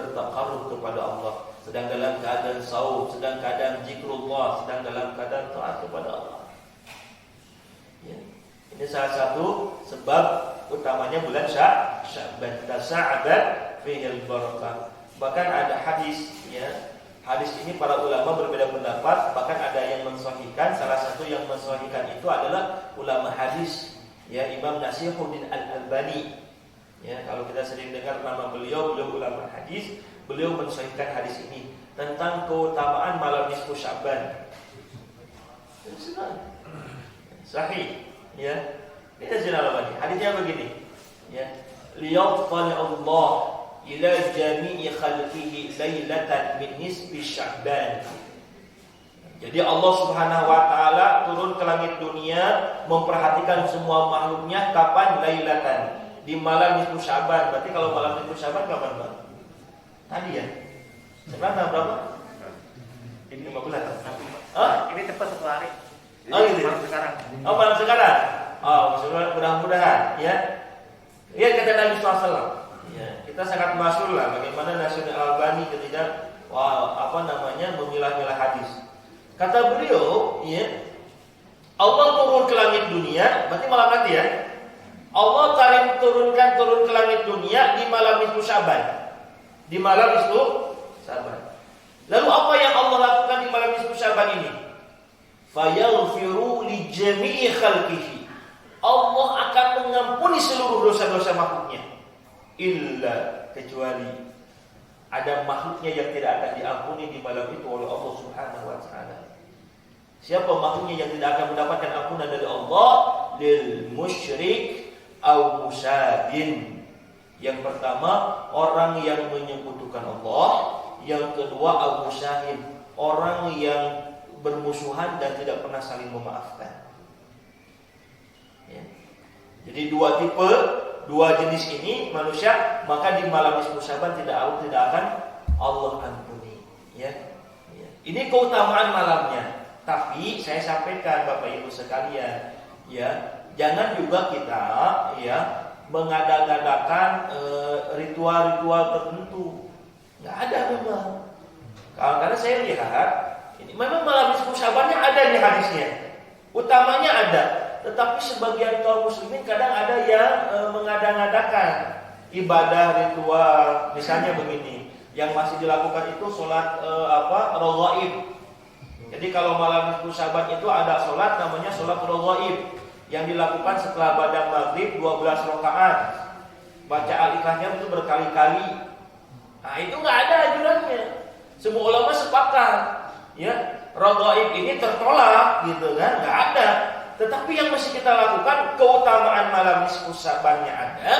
bertaqarrub kepada Allah, sedang dalam keadaan saum, sedang keadaan zikrullah, sedang dalam keadaan taat kepada Allah. Ya. Ini salah satu sebab utamanya bulan Sya'ban. Tasa'abat fihil barakah. Bahkan ada hadis, ya. Hadis ini para ulama berbeda pendapat, bahkan ada yang mensahihkan. Salah satu yang mensahihkan itu adalah ulama hadis, ya, Imam Nasihuddin Al-Albani. Ya, kalau kita sering dengar nama beliau ulama hadis, beliau mensahihkan hadis ini tentang keutamaan malam nisfu Sya'ban. Sahih, ya. Ini Zainal Albani. Hadisnya begini, ya. Liyaghfir Allah ila jami'i khalqihi lailatan min nisfi Sya'ban. Jadi Allah Subhanahu wa taala turun ke langit dunia memperhatikan semua makhluknya kapan? Lailatan, di malam nisfu Sya'ban. Berarti kalau malam nisfu Sya'ban kapan, Bang? Tadi ya. Sekarang tanggal berapa? Ini 15. Ini tepat 1 hari. Oh, gitu. Malam sekarang. Oh, malam sekarang. Oh, mudah-mudahan, ya. Ya, kata Nabi SAW. Ya, kita sangat masyhur lah bagaimana Nasihuddin Al-Albani ketika memilah-milah hadis. Kata beliau, ya, Allah turun ke langit dunia, berarti malam nanti ya. Allah turun ke langit dunia di malam nisfu Sya'ban. Di malam nisfu Sya'ban. Lalu apa yang Allah lakukan di malam nisfu Sya'ban ini? Fayaghfiru li jami'i khalqihi. Allah akan mengampuni seluruh dosa-dosa makhluknya. Illa, kecuali ada makhluknya yang tidak akan diampuni di malam itu oleh Allah Subhanahu wa taala. Siapa makhluknya yang tidak akan mendapatkan ampunan dari Allah? Lil musyrik au musyadin. Yang pertama, orang yang menyekutukan Allah. Yang kedua, au musyahid, orang yang bermusuhan dan tidak pernah saling memaafkan. Ya. Jadi dua jenis ini manusia, maka di malam nisfu Sya'ban tidak akan Allah ampuni. Ya. Ya. Ini keutamaan malamnya. Tapi saya sampaikan Bapak Ibu sekalian, ya, jangan juga kita, ya, mengada-ngadakan ritual-ritual tertentu. Nggak ada memang. Karena saya lihat ini memang malam nisfu Sya'bannya ada di hadisnya, utamanya ada. Tetapi sebagian kaum muslimin kadang ada yang mengada-ngadakan ibadah ritual. Misalnya begini, yang masih dilakukan itu sholat raghaib. Jadi kalau malam nisfu Sya'ban itu ada sholat namanya sholat raghaib yang dilakukan setelah ba'da maghrib 12 rakaat. Baca al-ikhlasnya itu berkali-kali. Nah, itu nggak ada ajurannya. Semua ulama sepakat, ya, raghaib ini tertolak gitu kan, nggak ada. Tetapi yang mesti kita lakukan, keutamaan malam nisfu Sya'bannya ada.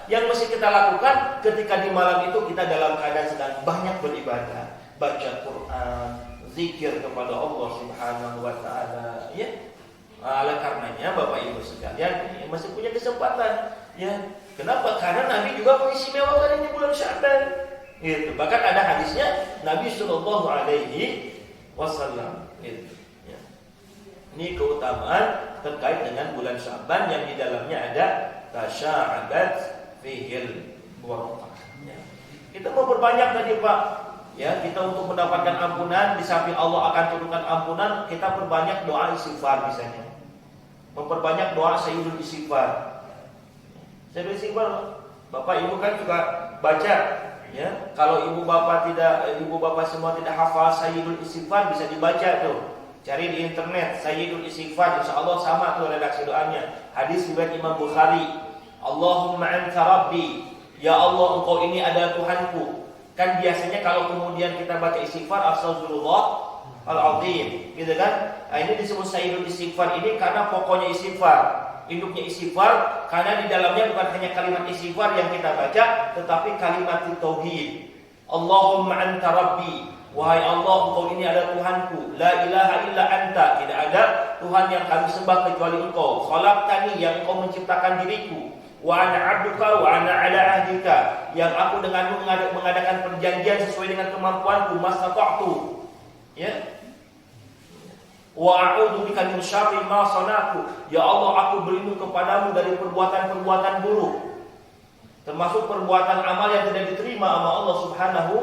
Yang mesti kita lakukan ketika di malam itu kita dalam keadaan sedang banyak beribadah, baca Quran, zikir kepada Allah Subhanahu wa taala, ya. Oleh karenanya Bapak Ibu sekalian, masih punya kesempatan, ya. Kenapa? Karena Nabi juga mengistimewakan ini bulan Sya'ban. Gitu. Bahkan ada hadisnya Nabi sallallahu alaihi wasallam, gitu. Ya. Ini keutamaan terkait dengan bulan Sya'ban yang di dalamnya ada tasya'abat fihil barakah. Ya. Kita memperbanyak tadi Pak, ya, kita untuk mendapatkan ampunan, di samping Allah akan turunkan ampunan, kita perbanyak doa istighfar misalnya. Memperbanyak doa sayyidul istighfar. Sayyidul istighfar, Bapak Ibu kan juga baca, ya. Kalau ibu bapak semua tidak hafal sayyidul istighfar, bisa dibaca tuh. Cari di internet sayyidul istighfar, insyaallah sama tuh redaksi doanya. Hadis riwayat Imam Bukhari. Allahumma anta rabbi, ya Allah engkau ini adalah Tuhanku. Kan biasanya kalau kemudian kita baca istighfar, astagfirullah al-azim, gitu kan? Nah, ini disebut sayyidul istighfar ini karena pokoknya istighfar, induknya istighfar, karena di dalamnya bukan hanya kalimat istighfar yang kita baca, tetapi kalimat tauhid. Allahumma anta rabbi, wahai Allah engkau ini adalah Tuhanku. La ilaha illa anta, tidak ada Tuhan yang kami sembah kecuali engkau. Khalaqtani, yang engkau menciptakan diriku. Wa ana 'abduka wa ana 'ala ahdika, yang aku denganmu mengadakan perjanjian sesuai dengan kemampuanku, mastata'tu. Ya. Wa a'udzu bika min syarri ma sana'tu, ya Allah aku berlindung kepadamu dari perbuatan-perbuatan buruk. termasuk perbuatan amal yang tidak diterima sama Allah Subhanahu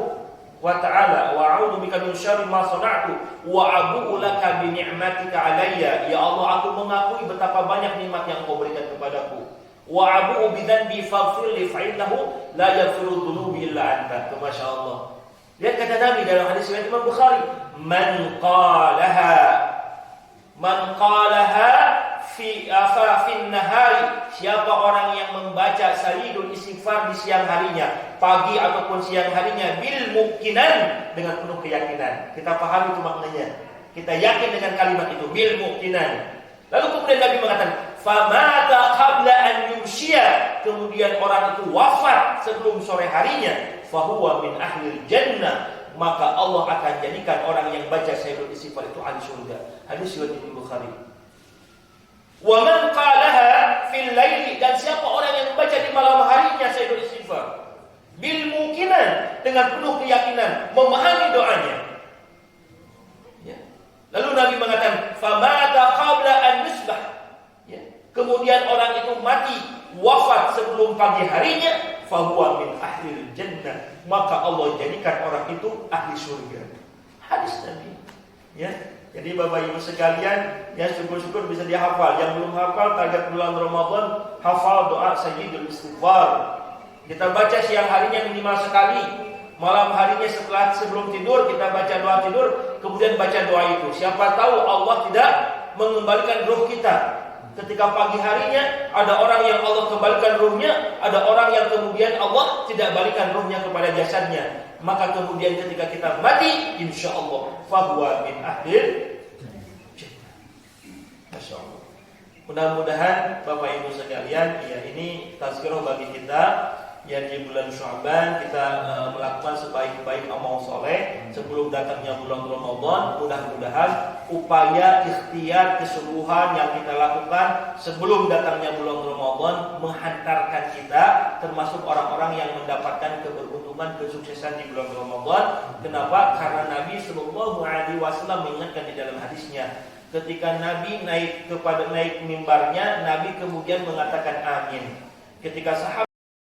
wa ta'ala. Wa a'udzu bika min syarri ma sana'tu wa abu'u laka bi ni'matika 'alayya. Ya Allah, aku mengakui betapa banyak nikmat yang Kau berikan kepadaku. Wa abu'u bi dzanbi faghfir li fa innahu la yaghfiru dzunubi illa anta. Masya Allah. Lihat kata Nabi dalam hadis riwayat Imam Bukhari, man qalaha fi nahari, siapa orang yang membaca sayyidul istighfar di siang harinya, pagi ataupun siang harinya, bil muqinan, dengan penuh keyakinan. Kita pahami itu maknanya. Kita yakin dengan kalimat itu, bil muqinan. Lalu kemudian Nabi mengatakan, famata qabla an yumshiya, kemudian orang itu wafat sebelum sore harinya, fahuwa min ahlil jannah, maka Allah akan jadikan orang yang baca sayyidul istighfar itu ahli surga. Hadis riwayat Imam Bukhari. Wa man qalaha fil laili, dan siapa orang yang membaca di malam harinya sayyidul istighfar, bil muqinan, dengan penuh keyakinan, memahami doanya. Ya. Lalu Nabi mengatakan, famata qabla an yusbah. Ya. Kemudian orang itu mati, wafat sebelum pagi harinya, fahuwa min ahlil jannah, maka Allah jadikan orang itu ahli surga. Hadis Nabi. Ya. Jadi Bapak Ibu sekalian, ya syukur-syukur bisa dihafal. Yang belum hafal, target bulan Ramadan, hafal doa sayyidul istighfar. Kita baca siang harinya minimal sekali, malam harinya sebelum tidur kita baca doa tidur, kemudian baca doa itu. Siapa tahu Allah tidak mengembalikan ruh kita. Ketika pagi harinya ada orang yang Allah kembalikan ruhnya, ada orang yang kemudian Allah tidak balikan ruhnya kepada jasadnya. Maka kemudian ketika kita mati, insya Allah fahuwa min ahlil jannah. Masya Allah. Mudah-mudahan Bapak Ibu sekalian, ya ini tazkirah bagi kita. Ya di bulan Sya'ban kita melakukan sebaik-baik amal soleh sebelum datangnya bulan Ramadan. Mudah-mudahan upaya ikhtiar kesungguhan yang kita lakukan sebelum datangnya bulan Ramadan menghantarkan kita termasuk orang-orang yang mendapatkan keberuntungan kesuksesan di bulan Ramadan. Kenapa? Karena Nabi Shallallahu Alaihi Wasallam mengingatkan di dalam hadisnya, ketika Nabi naik mimbarnya, Nabi kemudian mengatakan amin. Ketika sahabat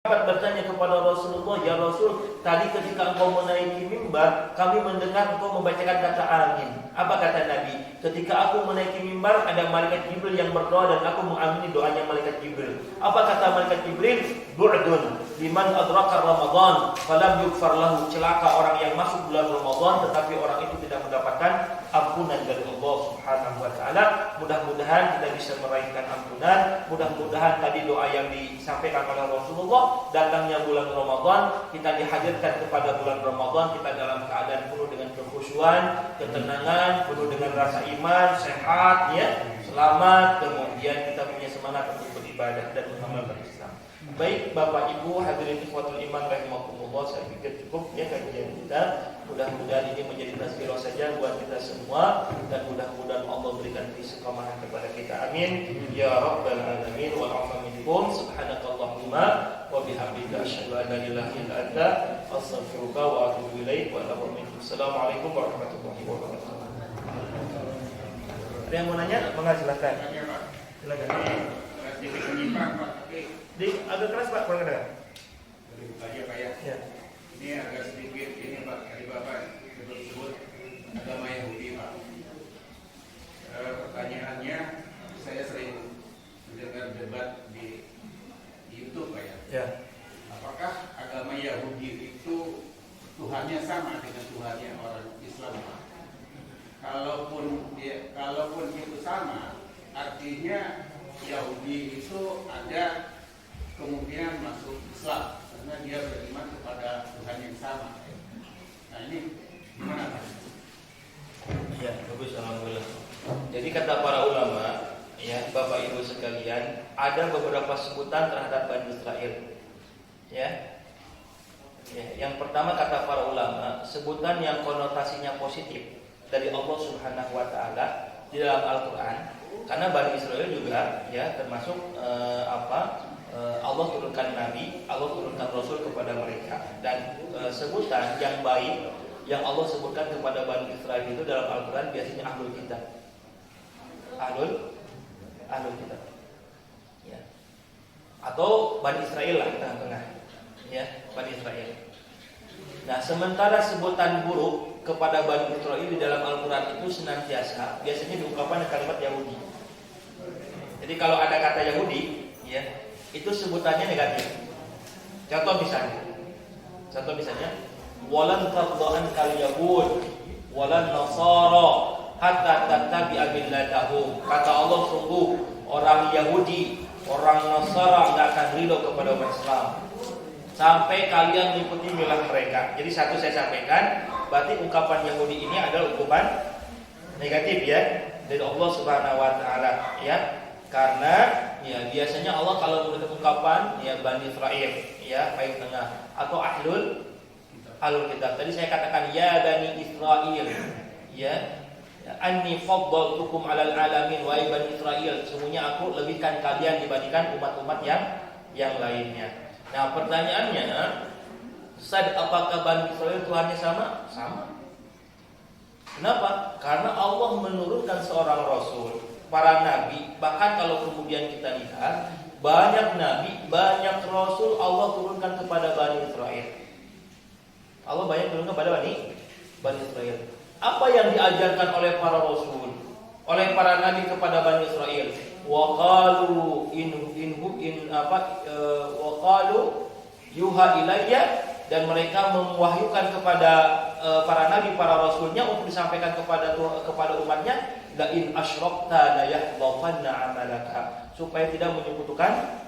bertanya kepada Rasulullah, ya Rasul, tadi ketika engkau menaiki mimbar, kami mendengar engkau membacakan kata amin. Apa kata Nabi? Ketika aku menaiki mimbar, ada malaikat Jibril yang berdoa dan aku mengamini doanya malaikat Jibril. Apa kata malaikat Jibril? Bu'dun liman adraka Ramadan falam yughfar lahu, celaka orang yang masuk bulan Ramadan tetapi orang itu tidak mendapatkan ampunan dari Allah Subhanahu wa taala. Mudah-mudahan kita bisa meraihkan ampunan. Mudah-mudahan tadi doa yang disampaikan oleh Rasulullah, datangnya bulan Ramadan, kita dihadirkan kepada bulan Ramadan, kita dalam keadaan penuh dengan kekhusyuan, ketenangan, penuh dengan rasa iman, sehat, ya, selamat, kemudian kita punya semangat untuk beribadah dan mengamalkan Islam. Baik Bapak Ibu hadirin ikhwatul iman rahimakumullah, saya pikir cukup ya kajian kita. Mudah-mudahan ini menjadi tazkirah saja buat kita semua, dan mudah-mudahan Allah berikan istiqamah kepada kita. Amin ya rabbal alamin. Wa afa minkum subhanakallahumma wa bihamdika asyhadu an la ilaha illa anta astaghfiruka wa atubu ilaik. Wa assalamualaikum warahmatullahi wabarakatuh. Ada yang mau nanya? Silakan. Silakan. Agak keras Pak, kurang kedengar. Lebih banyak Pak ya. Ya. Ini agak sedikit ini Pak, dari Bapak sebut agama Yahudi Pak. Pertanyaannya, saya sering mendengar debat di YouTube Pak ya. Ya. Apakah agama Yahudi itu Tuhannya sama dengan Tuhannya orang Islam Pak? Kalaupun itu sama, artinya Yahudi itu ada kemungkinan masuk Islam karena dia beriman kepada Tuhan yang sama. Nah ini gimana Pak? Ya, bagus, alhamdulillah. Jadi kata para ulama, ya Bapak Ibu sekalian, ada beberapa sebutan terhadap Bani Israel. Ya. Ya, yang pertama kata para ulama, sebutan yang konotasinya positif dari Allah Subhanahu wa taala di dalam Al-Qur'an. Karena Bani Israel juga ya termasuk Allah turunkan nabi, Allah turunkan rasul kepada mereka, dan sebutan yang baik yang Allah sebutkan kepada Bani Israel itu dalam Al-Qur'an biasanya ahlul kitab. Ahlul kitab. Ya. Atau Bani Israel lah tengah-tengah. ya, Bani Israel. Nah, sementara sebutan buruk kepada Bani Israel di dalam Al-Quran itu senantiasa biasanya diungkapkan dengan kalimat Yahudi. Jadi kalau ada kata Yahudi, ya, itu sebutannya negatif. Contoh misalnya, walan tarda'an kal yahud walan nasara hatta tattabi'a millatahum. Kata Allah, sungguh orang Yahudi, orang Nasara tidak akan ridho kepada umat Islam sampai kalian mengikuti milah mereka. Jadi satu saya sampaikan, berarti ungkapan Yahudi ini adalah ungkapan negatif ya dari Allah Subhanahu wa taala ya. Karena ya biasanya Allah kalau menggunakan ungkapan ya Bani Israel ya baik tengah atau ahlul kitab. Tadi saya katakan ya Bani Israel ya anni faddaltukum 'alal alamin wa Bani Israel, sesungguhnya aku lebihkan kalian dibandingkan umat-umat yang lainnya. Nah, pertanyaannya, Ustaz, apakah Bani Israel Tuhannya sama? Sama. Kenapa? Karena Allah menurunkan seorang rasul, para nabi, bahkan kalau kemudian kita lihat banyak nabi, banyak rasul Allah turunkan kepada Bani Israel. Allah banyak turunkan kepada Bani Israel. Apa yang diajarkan oleh para rasul, oleh para nabi kepada Bani Israel? Wa qalu wa qalu yuha ilayya, dan mereka mewahyukan kepada para nabi, para rasulnya untuk disampaikan kepada umatnya, la in asyrakta la yahbatanna amalaka, supaya tidak menyekutukan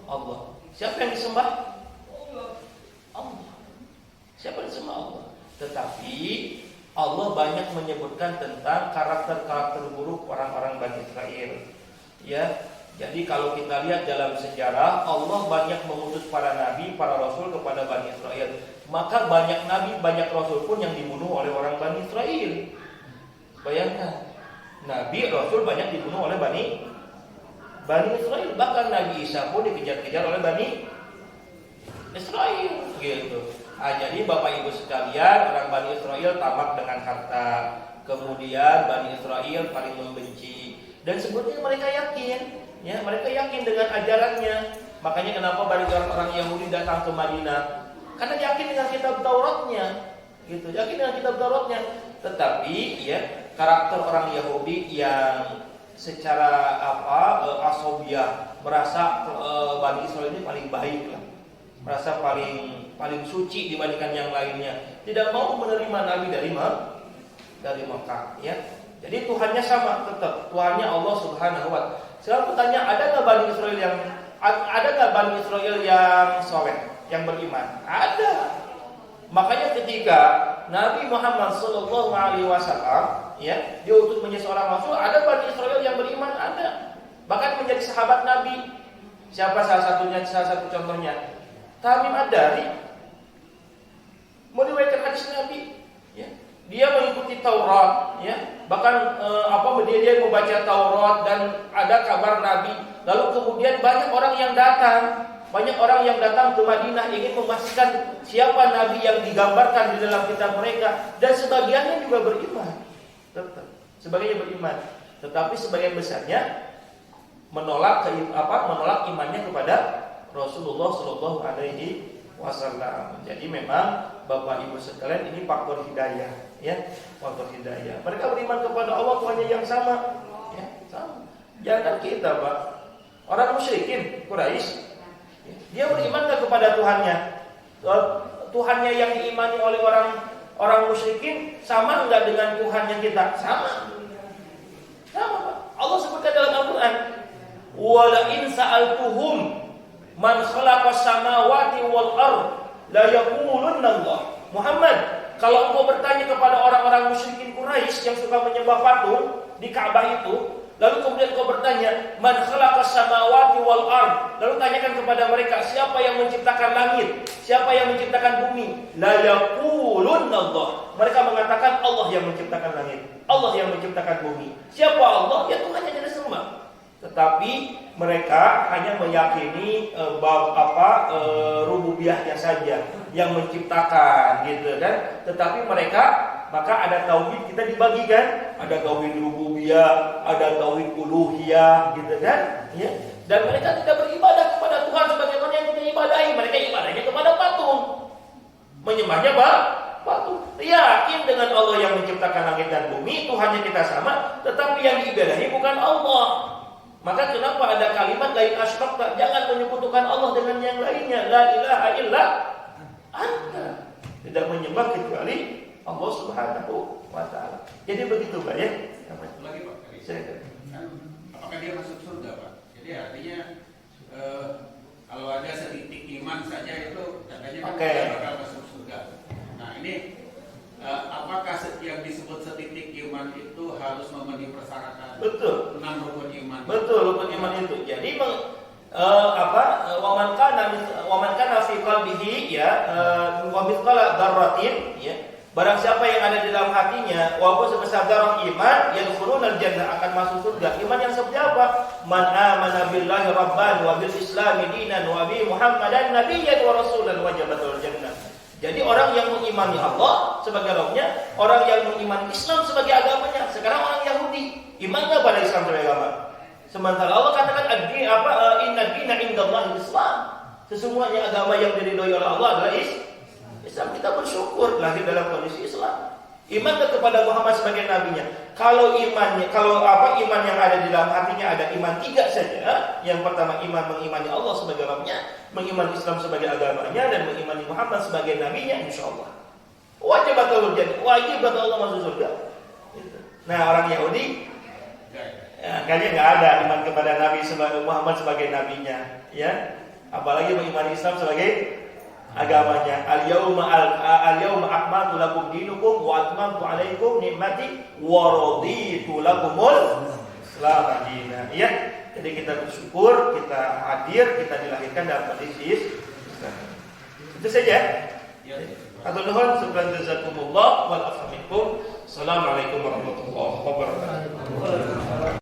Allah. Siapa yang disembah? Allah. Siapa yang disembah? Allah. Tetapi Allah banyak menyebutkan tentang karakter-karakter buruk orang-orang Bani Israel. Ya, jadi kalau kita lihat dalam sejarah, Allah banyak mengutus para nabi, para rasul kepada Bani Israel. Maka banyak nabi, banyak rasul pun yang dibunuh oleh orang Bani Israel. Bayangkan, nabi, rasul banyak dibunuh oleh Bani Israel. Bahkan Nabi Isa pun dikejar-kejar oleh Bani Israel, gitu. Jadi Bapak Ibu sekalian, orang Bani Israel tamak dengan harta. Kemudian Bani Israel paling membenci. Dan sebetulnya mereka yakin, ya, mereka yakin dengan ajarannya. Makanya kenapa banyak orang Yahudi datang ke Madinah? Karena yakin dengan kitab Tauratnya, gitu. Yakin dengan kitab Tauratnya. Tetapi, ya, karakter orang Yahudi yang secara asobiah merasa Bani Israel ini paling baik lah, merasa paling suci dibandingkan yang lainnya, tidak mau menerima Nabi dari Mekah, ya. Jadi Tuhannya sama, tetap Tuhannya Allah Subhanahu wa taala. Sekarang bertanya, ada nggak Bani Israel yang soleh, yang beriman? Ada. Makanya ketika Nabi Muhammad Sallallahu Alaihi Wasallam, ya, diutus menjadi seorang rasul, ada Bani Israel yang beriman, ada. Bahkan menjadi sahabat Nabi. Siapa salah satu contohnya? Tamim Ad-Dari, meriwayatkan hadis Nabi, ya. Dia mengikuti Taurat, ya. Bahkan dia membaca Taurat dan ada kabar Nabi. Lalu kemudian banyak orang yang datang ke Madinah ingin memastikan siapa Nabi yang digambarkan di dalam kitab mereka, dan sebagiannya juga beriman. Sebagiannya beriman. Tetapi sebagian besarnya menolak imannya kepada Rasulullah Shallallahu Alaihi Wasallam. Jadi memang Bapak Ibu sekalian, ini faktor hidayah, ya, faktor hidayah. Mereka beriman kepada Allah, Tuhannya yang sama, ya, sama. Jangan kita, Pak, orang musyrikin Quraisy, dia beriman nggak kepada Tuhannya? Tuhannya yang diimani oleh orang musyrikin sama nggak dengan Tuhannya kita? Sama, Pak. Allah sebutkan dalam Al-Quran, wala in sa'altuhum man khalaqas samawati wal ard la yaqulunna Allah. Muhammad, kalau engkau bertanya kepada orang-orang musyrikin Quraisy yang suka menyembah patung di Ka'bah itu, lalu kemudian engkau bertanya man khalaqas samawati wal ard, lalu tanyakan kepada mereka siapa yang menciptakan langit, siapa yang menciptakan bumi, la yaqulunna Allah. Mereka mengatakan Allah yang menciptakan langit, Allah yang menciptakan bumi. Siapa Allah? Ya Tuhan yang disembah. Tetapi mereka hanya meyakini rububiyahnya saja yang menciptakan, gitu kan. Tetapi maka ada tauhid, kita dibagikan, ada tauhid rububiyah, ada tauhid uluhiyah, gitu kan, ya. Dan mereka tidak beribadah kepada Tuhan sebagaimana yang kita ibadahi. Mereka ibadahnya kepada patung, menyembahnya patung. Yakin dengan Allah yang menciptakan langit dan bumi, Tuhannya kita sama, tetapi yang diibadahi bukan Allah. Maka kenapa ada kalimat la in asyrakta, jangan menyekutukan Allah dengan yang lainnya. La ilaha illa anta, tidak menyembah kecuali Allah Subhanahu wa taala. Jadi begitu Pak ya. Lagi Pak, apakah dia masuk surga Pak? Jadi artinya kalau ada setitik iman saja itu katanya dia bakal masuk surga. Nah ini apakah yang disebut setitik iman itu harus memenuhi persyaratan? Betul. 6 rukun iman. Betul, rukun iman itu. Jadi waman kana fi qalbihi ya wa mithqala dzarratin ya. Barang siapa yang ada di dalam hatinya walaupun sebesar zarah iman, yadkhulunal jannah, akan masuk surga. Iman yang seperti apa? Man amana billahi rabban wa bil islami dinan wa bi muhammadan nabiyyan wa rasulan wajabatul jannah. Jadi orang yang mengimani Allah sebagai Rabbnya, orang yang mengimani Islam sebagai agamanya. Sekarang orang Yahudi imannya pada Islam sebagai agama. Sementara Allah katakan inna dina indallahi Islam. Sesungguhnya agama yang diridhoi oleh Allah adalah Islam. Kita bersyukur lahir dalam kondisi Islam. Iman kepada Muhammad sebagai nabinya. Kalau iman yang ada di dalam hatinya ada iman 3 saja. Yang pertama iman mengimani Allah sebagai Rabbnya, mengimani Islam sebagai agamanya, dan mengimani Muhammad sebagai nabinya, insyaallah wajib Allah masuk surga. Nah orang Yahudi kayaknya nggak ada iman kepada Nabi Muhammad sebagai nabinya, ya. Apalagi mengimani Islam sebagai agamanya. Al-yauma akmaltu lakum dinukum wa atmamtu alaikum nikmati wa raditu lakumul Islam dinan. Ya. Jadi kita bersyukur, kita hadir, kita dilahirkan dalam kondisi Islam. Itu saja. Atur nuhun, subhan jazakumullah wal afamikum. Assalamualaikum warahmatullahi wabarakatuh.